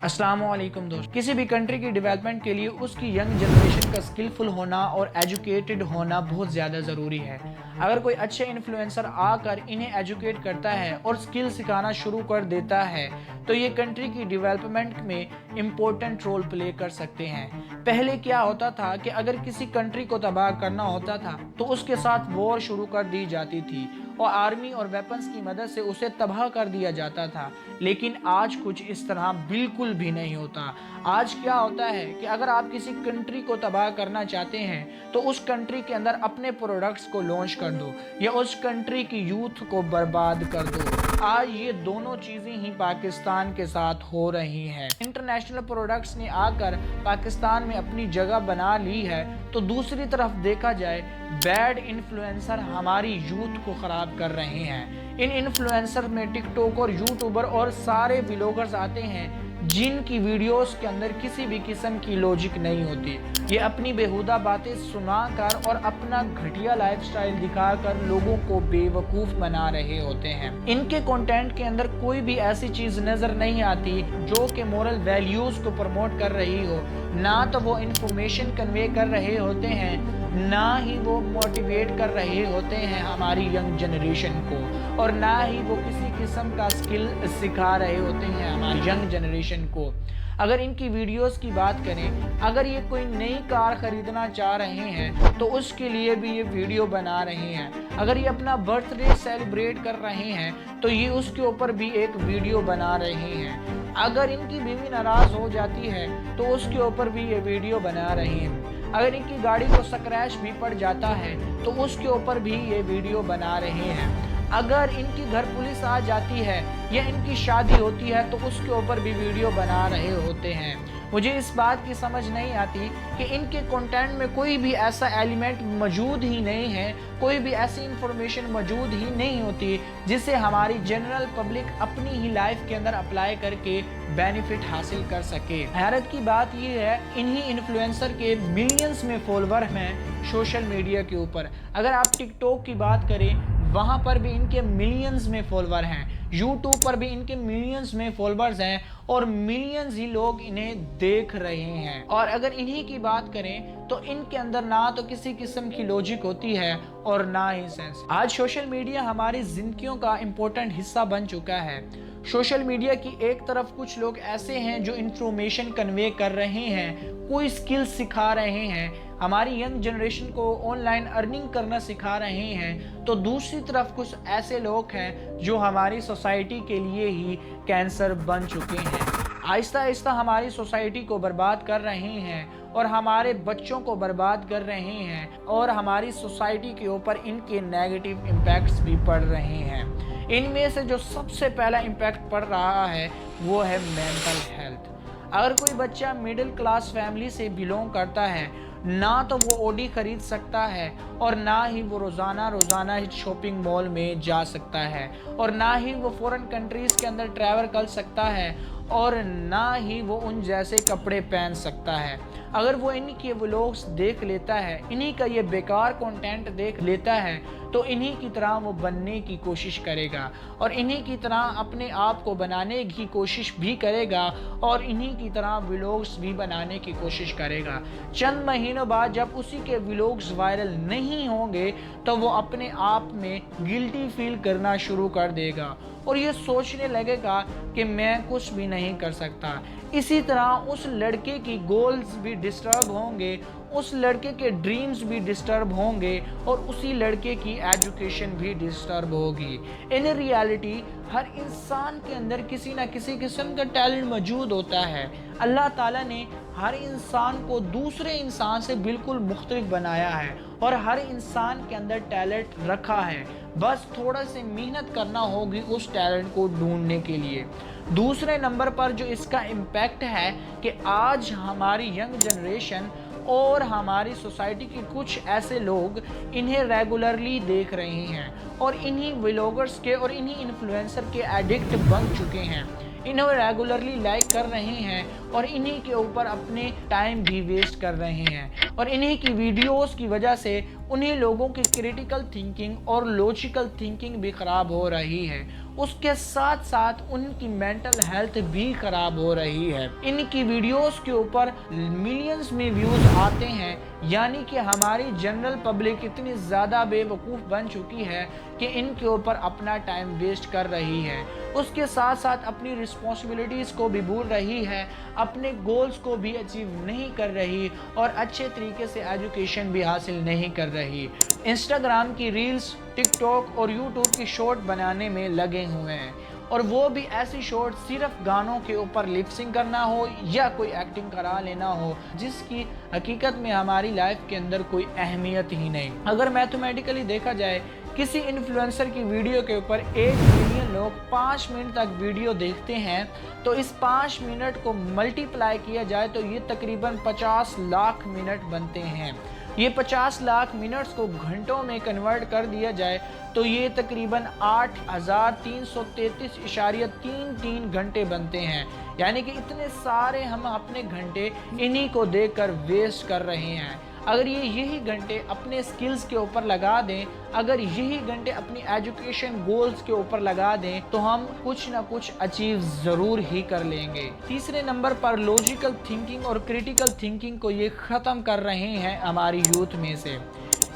अस्सलाम वालेकुम दोस्त। किसी भी कंट्री की डेवलपमेंट के लिए उसकी यंग जनरेशन का स्किलफुल होना और एजुकेटेड होना बहुत ज़्यादा ज़रूरी है। अगर कोई अच्छे इन्फ्लुएंसर आकर इन्हें एजुकेट करता है और स्किल सिखाना शुरू कर देता है तो ये कंट्री की डेवलपमेंट में इम्पोर्टेंट रोल प्ले कर सकते हैं। पहले क्या होता था कि अगर किसी कंट्री को तबाह करना होता था तो उसके साथ वॉर शुरू कर दी जाती थी और आर्मी और वेपन्स की मदद से उसे तबाह कर दिया जाता था। लेकिन आज कुछ इस तरह बिल्कुल भी नहीं होता। आज क्या होता है कि अगर आप किसी कंट्री को तबाह करना चाहते हैं तो उस कंट्री के अंदर अपने प्रोडक्ट्स को लॉन्च कर दो या उस कंट्री की यूथ को बर्बाद कर दो। आज ये दोनों चीज़ें ही पाकिस्तान के साथ हो रही हैं। इंटरनेशनल प्रोडक्ट्स ने आकर पाकिस्तान में अपनी जगह बना ली है तो दूसरी तरफ देखा जाए बैड इन्फ्लुएंसर हमारी यूथ को ख़राब कर रहे हैं। इन इन्फ्लुएंसर में टिकटॉक और यूट्यूबर और सारे व्लॉगर्स आते हैं जिनकी वीडियोस के अंदर किसी भी किस्म की लॉजिक नहीं होती। ये अपनी बेहुदा बातें सुनाकर और अपना घटिया लाइफस्टाइल दिखाकर लोगों को बेवकूफ़ बना रहे होते हैं। इनके कंटेंट के अंदर कोई भी ऐसी चीज़ नज़र नहीं आती जो कि मोरल वैल्यूज़ को प्रमोट कर रही हो। ना तो वो इंफॉर्मेशन कन्वे कर रहे होते हैं, ना ही वो मोटिवेट कर रहे होते हैं हमारी यंग जनरेशन को, और ना ही वो किसी किस्म का स्किल सिखा रहे होते हैं हमारी यंग जनरेशन को। अगर इनकी वीडियोस की बात करें, अगर ये कोई नई कार खरीदना चाह रहे हैं तो उसके लिए भी ये वीडियो बना रहे हैं। अगर ये अपना बर्थडे सेलिब्रेट कर रहे हैं तो ये उसके ऊपर भी एक वीडियो बना रहे हैं। अगर इनकी बीवी नाराज़ हो जाती है तो उसके ऊपर भी ये वीडियो बना रहे हैं। अगर इनकी गाड़ी को स्क्रैच भी पड़ जाता है तो उसके ऊपर भी ये वीडियो बना रहे हैं। अगर इनकी घर पुलिस आ जाती है या इनकी शादी होती है तो उसके ऊपर भी वीडियो बना रहे होते हैं। मुझे इस बात की समझ नहीं आती कि इनके कंटेंट में कोई भी ऐसा एलिमेंट मौजूद ही नहीं है, कोई भी ऐसी इंफॉर्मेशन मौजूद ही नहीं होती जिसे हमारी जनरल पब्लिक अपनी ही लाइफ के अंदर अप्लाई करके बेनिफिट हासिल कर सके। हैरत की बात यह है, इन्हीं इन्फ्लुएंसर के मिलियंस में फॉलोवर हैं सोशल मीडिया के ऊपर। अगर आप टिकटॉक की बात करें वहाँ पर भी इनके मिलियंस में फॉलोवर हैं, यूट्यूब पर भी इनके मिलियंस में फॉलोवर्स हैं और मिलियंस ही लोग इन्हें देख रहे हैं। और अगर इन्हीं की बात करें तो इनके अंदर ना तो किसी किस्म की लॉजिक होती है और ना ही सेंस। आज सोशल मीडिया हमारी जिंदगियों का इम्पोर्टेंट हिस्सा बन चुका है। सोशल मीडिया की एक तरफ कुछ लोग ऐसे हैं जो इंफॉर्मेशन कन्वे कर रहे हैं, कोई स्किल सिखा रहे हैं, हमारी यंग जनरेशन को ऑनलाइन अर्निंग करना सिखा रहे हैं, तो दूसरी तरफ कुछ ऐसे लोग हैं जो हमारी सोसाइटी के लिए ही कैंसर बन चुके हैं। आहिस्ता आहिस्ता हमारी सोसाइटी को बर्बाद कर रहे हैं और हमारे बच्चों को बर्बाद कर रहे हैं और हमारी सोसाइटी के ऊपर इनके नेगेटिव इम्पैक्ट्स भी पड़ रहे हैं। इनमें से जो सबसे पहला इम्पैक्ट पड़ रहा है वो है मेंटल हेल्थ। अगर कोई बच्चा मिडिल क्लास फैमिली से बिलोंग करता है, ना तो वो ओडी खरीद सकता है और ना ही वो रोज़ाना शॉपिंग मॉल में जा सकता है, और ना ही वो फॉरेन कंट्रीज़ के अंदर ट्रैवल कर सकता है, और ना ही वो उन जैसे कपड़े पहन सकता है। अगर वो इन्हीं के व्लॉग्स देख लेता है, इन्हीं का ये बेकार कंटेंट देख लेता है तो इन्हीं की तरह वो बनने की कोशिश करेगा और इन्हीं की तरह अपने आप को बनाने की कोशिश भी करेगा और इन्हीं की तरह व्लॉग्स भी बनाने की कोशिश करेगा। चंद महीनों बाद जब उसी के व्लॉग्स वायरल नहीं होंगे तो वो अपने आप में गिल्टी फील करना शुरू कर देगा और ये सोचने लगेगा कि मैं कुछ भी नहीं कर सकता। इसी तरह उस लड़के की गोल्स भी डिस्टर्ब होंगे, उस लड़के के ड्रीम्स भी डिस्टर्ब होंगे और उसी लड़के की एजुकेशन भी डिस्टर्ब होगी। इन रियलिटी हर इंसान के अंदर किसी न किसी किस्म का टैलेंट मौजूद होता है। अल्लाह ताला ने हर इंसान को दूसरे इंसान से बिल्कुल मुख्तलिफ बनाया है और हर इंसान के अंदर टैलेंट रखा है, बस थोड़ा सी मेहनत करना होगी उस टैलेंट को ढूंढने के लिए। दूसरे नंबर पर जो इसका इम्पैक्ट है कि आज हमारी यंग जनरेशन और हमारी सोसाइटी के कुछ ऐसे लोग इन्हें रेगुलरली देख रहे हैं और इन्हीं व्लॉगर्स के और इन्हीं इन्फ्लुएंसर के एडिक्ट बन चुके हैं। इन्हें रेगुलरली लाइक कर रहे हैं और इन्हीं के ऊपर अपने टाइम भी वेस्ट कर रहे हैं और इन्हीं की वीडियोस की वजह से उन्हीं लोगों की क्रिटिकल थिंकिंग और लॉजिकल थिंकिंग भी ख़राब हो रही है اس کے ساتھ ساتھ ان کی مینٹل ہیلتھ بھی خراب ہو رہی ہے۔ ان کی ویڈیوز کے اوپر ملینز میں ویوز آتے ہیں، یعنی کہ ہماری جنرل پبلک اتنی زیادہ بے وقوف بن چکی ہے کہ ان کے اوپر اپنا ٹائم ویسٹ کر رہی ہے۔ اس کے ساتھ ساتھ اپنی رسپانسبلٹیز کو بھی بھول رہی ہے، اپنے گولز کو بھی اچیو نہیں کر رہی اور اچھے طریقے سے ایجوکیشن بھی حاصل نہیں کر رہی۔ انسٹاگرام کی ریلز، ٹک ٹاک اور یوٹیوب کی شارٹ بنانے میں لگے ہوئے ہیں، اور وہ بھی ایسی شارٹ صرف گانوں کے اوپر لپ سنگ کرنا ہو یا کوئی ایکٹنگ کرا لینا ہو، جس کی حقیقت میں ہماری لائف کے اندر کوئی اہمیت ہی نہیں۔ اگر میتھمیٹیکلی دیکھا جائے، کسی انفلوئنسر کی ویڈیو کے اوپر 1 ملین لوگ 5 منٹ تک ویڈیو دیکھتے ہیں، تو اس 5 منٹ کو ملٹی پلائی کیا جائے تو یہ تقریباً 50 لاکھ منٹ بنتے ہیں۔ یہ 50 لاکھ منٹس کو گھنٹوں میں کنورٹ کر دیا جائے تو یہ تقریباً 8333.33 گھنٹے بنتے ہیں، یعنی کہ اتنے سارے ہم اپنے گھنٹے انہی کو دیکھ کر ویسٹ کر رہے ہیں۔ اگر یہی گھنٹے اپنے سکلز کے اوپر لگا دیں، اگر یہی گھنٹے اپنی ایجوکیشن گولز کے اوپر لگا دیں تو ہم کچھ نہ کچھ اچیو ضرور ہی کر لیں گے۔ تیسرے نمبر پر لاجیکل تھنکنگ اور کریٹیکل تھنکنگ کو یہ ختم کر رہے ہیں ہماری یوتھ میں سے۔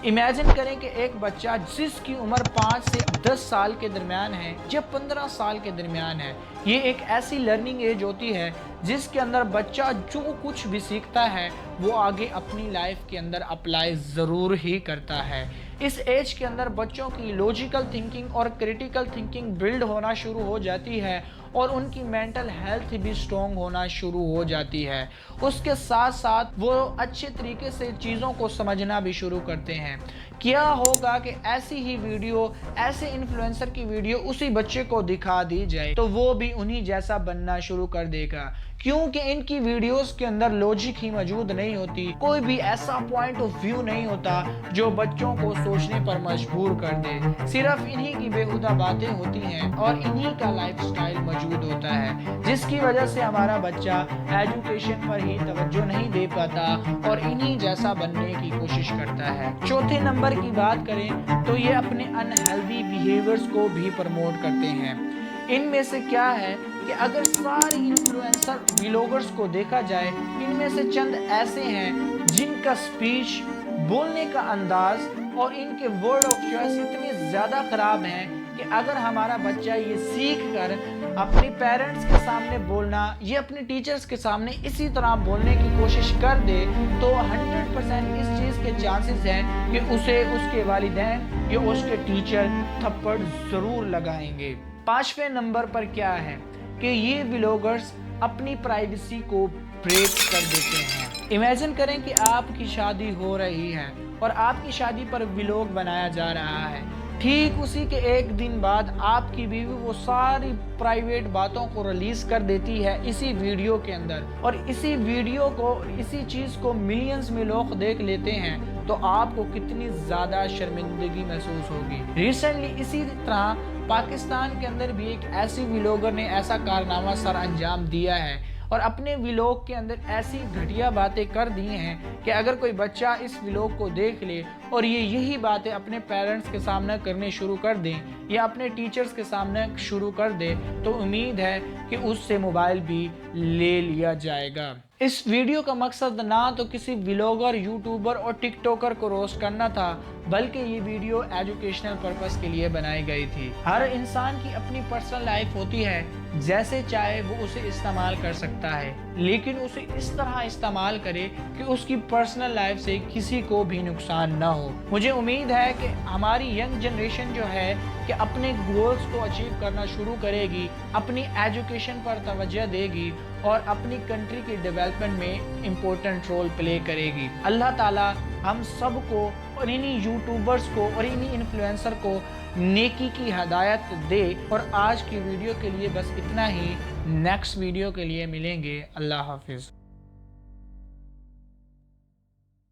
امیجن کریں کہ ایک بچہ جس کی عمر 5 سے 10 سال کے درمیان ہے یا 15 سال کے درمیان ہے، یہ ایک ایسی لرننگ ایج ہوتی ہے جس کے اندر بچہ جو کچھ بھی سیکھتا ہے وہ آگے اپنی لائف کے اندر اپلائی ضرور ہی کرتا ہے۔ اس ایج کے اندر بچوں کی لاجیکل تھنکنگ اور کریٹیکل تھنکنگ بلڈ ہونا شروع ہو جاتی ہے اور ان کی مینٹل ہیلتھ بھی سٹرونگ ہونا شروع ہو جاتی ہے۔ اس کے ساتھ ساتھ وہ اچھے طریقے سے چیزوں کو سمجھنا بھی شروع کرتے ہیں۔ کیا ہوگا کہ ایسی ہی ویڈیو، ایسے انفلوئنسر کی ویڈیو اسی بچے کو دکھا دی جائے تو وہ بھی انہی جیسا بننا شروع کر دے گا، کیونکہ ان کی ویڈیوز کے اندر لاجک ہی موجود نہیں ہوتی، کوئی بھی ایسا پوائنٹ آف ویو نہیں ہوتا جو بچوں کو سوچنے پر مجبور کر دے۔ صرف انہی کی بےہودہ باتیں ہوتی ہیں اور انہی کا لائف سٹائل موجود ہوتا ہے، جس کی وجہ سے ہمارا بچہ ایجوکیشن پر ہی توجہ نہیں دے پاتا اور انہی جیسا بننے کی کوشش کرتا ہے۔ چوتھے نمبر کی بات کریں تو یہ اپنے انہیلدی بیہیویئرز کو بھی پروموٹ کرتے ہیں۔ ان میں سے کیا ہے کہ اگر سارے انفلوئنسر ویلوگرز کو دیکھا جائے، ان میں سے چند ایسے ہیں جن کا سپیچ، بولنے کا انداز اور ان کے ورڈ آف چوائس اتنے زیادہ خراب ہیں کہ اگر ہمارا بچہ یہ سیکھ کر اپنی پیرنٹس کے سامنے بولنا یا اپنے ٹیچرز کے سامنے اسی طرح بولنے کی کوشش کر دے تو 100% اس چیز کے چانسز ہیں کہ اسے اس کے والدین یا اس کے ٹیچر تھپڑ ضرور لگائیں گے۔ 5ویں نمبر پر کیا ہے کہ یہ ویلوگرز اپنی پرائیویسی کو بریک کر دیتے ہیں۔ امیجن کریں کہ آپ کی شادی ہو رہی ہے اور آپ کی شادی پر ویلوگ بنایا جا رہا ہے، ٹھیک اسی کے ایک دن بعد آپ کی بیوی وہ ساری پرائیویٹ باتوں کو ریلیز کر دیتی ہے اسی ویڈیو کے اندر، اور اسی ویڈیو کو، اسی چیز کو ملینز میں لوگ دیکھ لیتے ہیں تو آپ کو کتنی زیادہ شرمندگی محسوس ہوگی۔ ریسنٹلی اسی طرح پاکستان کے اندر بھی ایک ایسی ویلوگر نے ایسا کارنامہ سر انجام دیا ہے اور اپنے ویلوگ کے اندر ایسی گھٹیا باتیں کر دی ہیں کہ اگر کوئی بچہ اس ویلوگ کو دیکھ لے اور یہی باتیں اپنے پیرنٹس کے سامنے کرنے شروع کر دیں یا اپنے ٹیچرز کے سامنے شروع کر دے تو امید ہے کہ اس سے موبائل بھی لے لیا جائے گا۔ اس ویڈیو کا مقصد نہ تو کسی ویلوگر، یوٹیوبر اور ٹک ٹاکر کو روسٹ کرنا تھا، بلکہ یہ ویڈیو ایجوکیشنل پرپس کے لیے بنائی گئی تھی۔ ہر انسان کی اپنی پرسنل لائف ہوتی ہے، جیسے چاہے وہ اسے استعمال کر سکتا ہے، لیکن اسے اس طرح استعمال کرے کہ اس کی پرسنل لائف سے کسی کو بھی نقصان نہ ہو۔ مجھے امید ہے کہ ہماری ینگ جنریشن جو ہے کہ اپنے گولز کو اچیو کرنا شروع کرے گی، اپنی ایجوکیشن پر توجہ دے گی اور اپنی کنٹری کی ڈیولپمنٹ میں امپورٹنٹ رول پلے کرے گی۔ اللہ تعالیٰ ہم سب کو اور انہی یوٹیوبرز کو اور انہی انفلوئنسر کو نیکی کی ہدایت دے۔ اور آج کی ویڈیو کے لیے بس اتنا ہی، نیکسٹ ویڈیو کے لیے ملیں گے۔ اللہ حافظ۔